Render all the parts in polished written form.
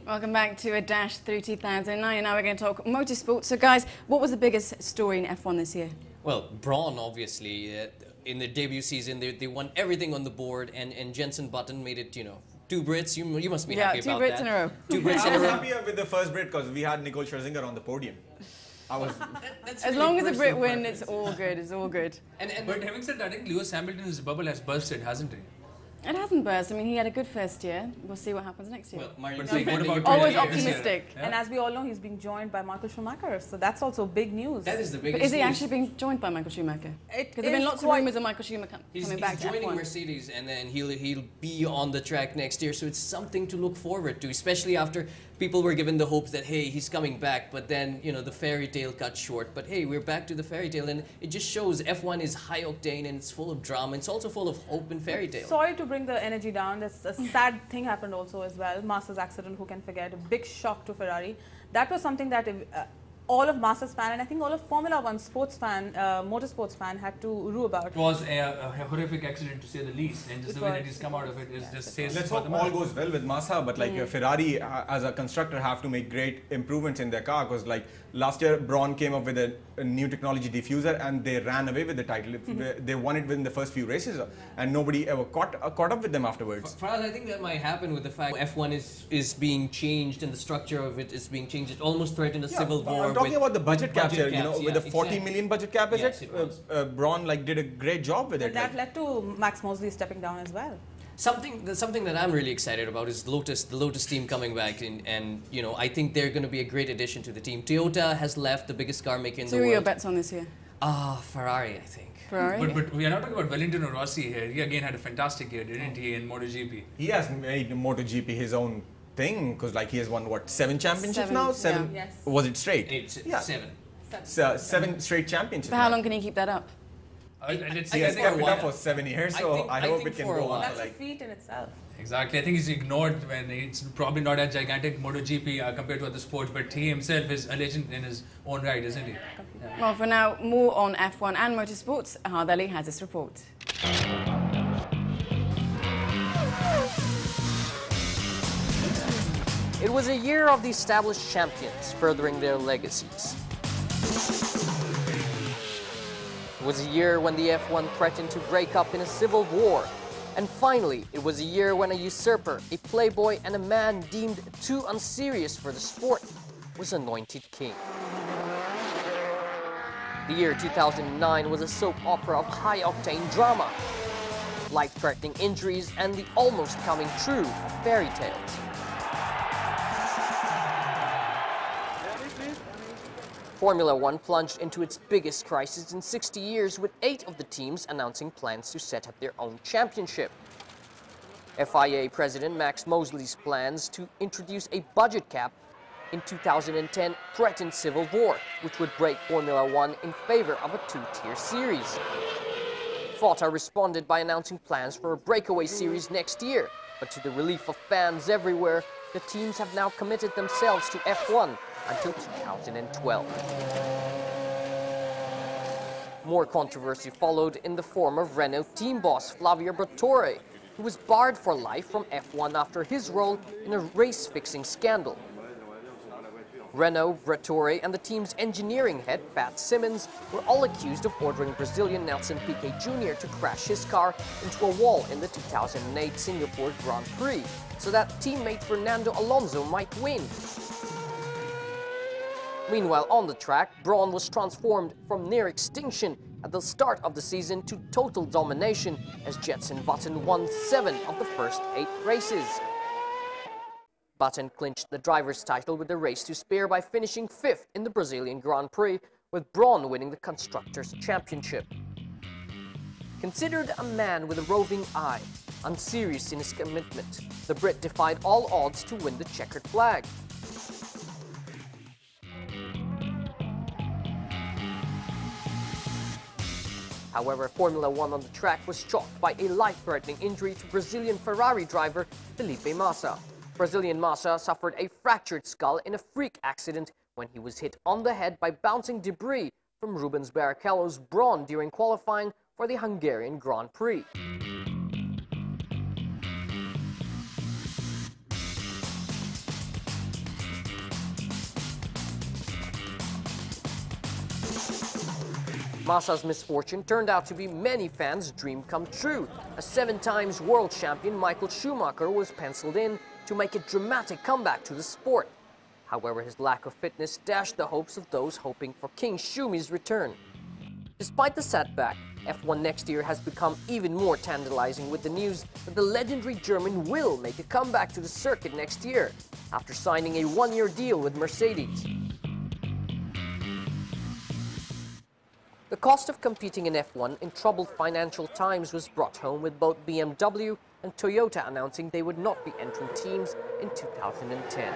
Welcome back to a dash through 2009, and now we're going to talk motorsport. So guys, what was the biggest story in F1 this year? Well, Braun, obviously, in their debut season, they won everything on the board, and Jenson Button made it, 2 Brits. You must be happy about that. Yeah, 2 Brits in a row. 2 Brits in I a was row. happier with the first Brit because we had Nicole Scherzinger on the podium. I was. As long as a Brit win, it's all good. It's all good. But having said that, I think Lewis Hamilton's bubble has bursted, hasn't it? It hasn't burst. I mean, he had a good first year. We'll see what happens next year. Well, Always optimistic. Yeah. And as we all know, he's being joined by Michael Schumacher, so that's also big news. That is the But biggest is he news. actually being joined by Michael Schumacher? It Because there have been is lots of quite- rumours of Michael Schumacher coming back to joining F1. Mercedes, and then he'll be on the track next year. So it's something to look forward to, especially after people were given the hopes that, hey, he's coming back, but then, the fairy tale cut short. But hey, we're back to the fairy tale, and it just shows F1 is high octane and it's full of drama. It's also full of hope and fairy tale. Sorry to bring the energy down. There's a sad thing happened also as well. Masa's accident, who can forget? A big shock to Ferrari. That was something that all of Masa's fan, and I think all of Formula One sports fan, motorsports fan, had to rue about. It was a horrific accident, to say the least, and just the way that he's come out of it is just says Let's for hope the all man. goes well with Massa, but Ferrari as a constructor have to make great improvements in their car because last year Braun came up with a new technology diffuser and they ran away with the title. They won it within the first few races and nobody ever caught up with them afterwards. For us, I think that might happen with the fact F1 is being changed and the structure of it is being changed. It almost threatened a civil war. I'm talking about the budget caps here, caps, with the 40 million budget cap, is Yes, it? it was. Braun did a great job with it. And that led to Max Mosley stepping down as well. Something that I'm really excited about is the Lotus team coming back, and I think they're going to be a great addition to the team. Toyota has left, the biggest car maker in So the who are your world. bets on this year? Ferrari, I think. Ferrari? But we are not talking about Valentino Rossi here. He again had a fantastic year, didn't he, in MotoGP? He has made MotoGP his own thing because he has won 7 championships now? 7? yeah. Yes. Was it straight? It's 7. 7 straight championships. For how now. long can he keep that up? Let's He see, I has think kept it while. up for 7 years, so I hope it can for a go on. while. That's a feat in itself. exactly. I think he's ignored when it's probably not as gigantic MotoGP compared to other sports, but he himself is a legend in his own right, isn't he? Yeah. Well, for now, more on F1 and motorsports. Hardali has this report. It was a year of the established champions furthering their legacies. It was a year when the F1 threatened to break up in a civil war. And finally, it was a year when a usurper, a playboy, and a man deemed too unserious for the sport was anointed king. The year 2009 was a soap opera of high-octane drama, life-threatening injuries, and the almost coming true of fairy tales. Formula One plunged into its biggest crisis in 60 years, with 8 of the teams announcing plans to set up their own championship. FIA President Max Mosley's plans to introduce a budget cap in 2010 threatened civil war, which would break Formula One in favor of a 2-tier series. FOTA responded by announcing plans for a breakaway series next year, but to the relief of fans everywhere, the teams have now committed themselves to F1 until 2012. More controversy followed in the form of Renault team boss Flavio Briatore, who was barred for life from F1 after his role in a race-fixing scandal. Renault, Briatore, and the team's engineering head, Pat Simmons, were all accused of ordering Brazilian Nelson Piquet Jr. to crash his car into a wall in the 2008 Singapore Grand Prix, so that teammate Fernando Alonso might win. Meanwhile, on the track, Braun was transformed from near extinction at the start of the season to total domination as Jenson Button won 7 of the first 8 races. Button clinched the driver's title with the race to spare by finishing 5th in the Brazilian Grand Prix, with Braun winning the Constructors' Championship. Considered a man with a roving eye, unserious in his commitment, the Brit defied all odds to win the checkered flag. However, Formula One on the track was shocked by a life-threatening injury to Brazilian Ferrari driver Felipe Massa. Brazilian Massa suffered a fractured skull in a freak accident when he was hit on the head by bouncing debris from Rubens Barrichello's Brawn during qualifying for the Hungarian Grand Prix. Massa's misfortune turned out to be many fans' dream come true. A 7-time world champion Michael Schumacher was penciled in to make a dramatic comeback to the sport. However, his lack of fitness dashed the hopes of those hoping for King Schumi's return. Despite the setback, F1 next year has become even more tantalizing with the news that the legendary German will make a comeback to the circuit next year after signing a 1-year deal with Mercedes. The cost of competing in F1 in troubled financial times was brought home with both BMW and Toyota announcing they would not be entering teams in 2010.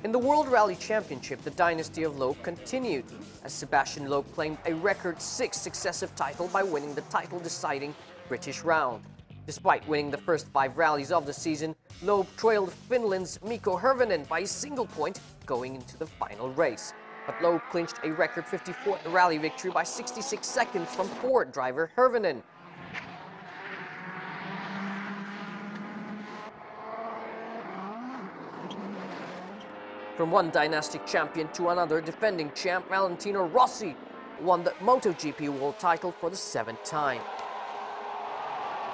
In the World Rally Championship, the dynasty of Loeb continued, as Sebastian Loeb claimed a record 6th successive title by winning the title-deciding British round. Despite winning the first 5 rallies of the season, Loeb trailed Finland's Mikko Hirvonen by a single point going into the final race. But Loeb clinched a record 54th rally victory by 66 seconds from Ford driver Hirvonen. From one dynastic champion to another, defending champ Valentino Rossi won the MotoGP World title for the 7th time.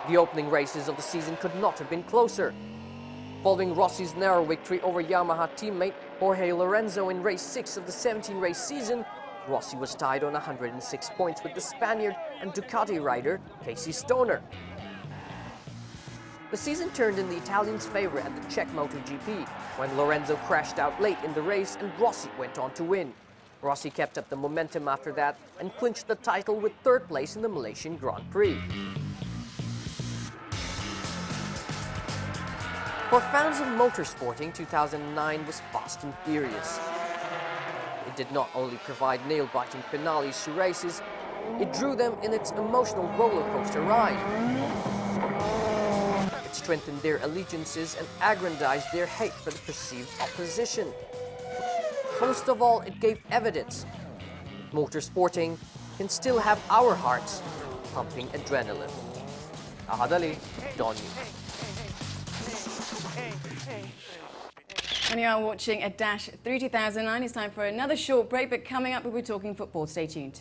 The opening races of the season could not have been closer. Following Rossi's narrow victory over Yamaha teammate Jorge Lorenzo in race 6 of the 17-race season, Rossi was tied on 106 points with the Spaniard and Ducati rider Casey Stoner. The season turned in the Italians' favor at the Czech MotoGP, when Lorenzo crashed out late in the race and Rossi went on to win. Rossi kept up the momentum after that and clinched the title with 3rd place in the Malaysian Grand Prix. For fans of motorsporting, 2009 was fast and furious. It did not only provide nail-biting finales to races, it drew them in its emotional roller coaster ride. It strengthened their allegiances and aggrandized their hate for the perceived opposition. Most of all, it gave evidence that motorsporting can still have our hearts pumping adrenaline. Ahad Ali, DawnNews. And you are watching a Dash through 2009. It's time for another short break, but coming up we'll be talking football. Stay tuned.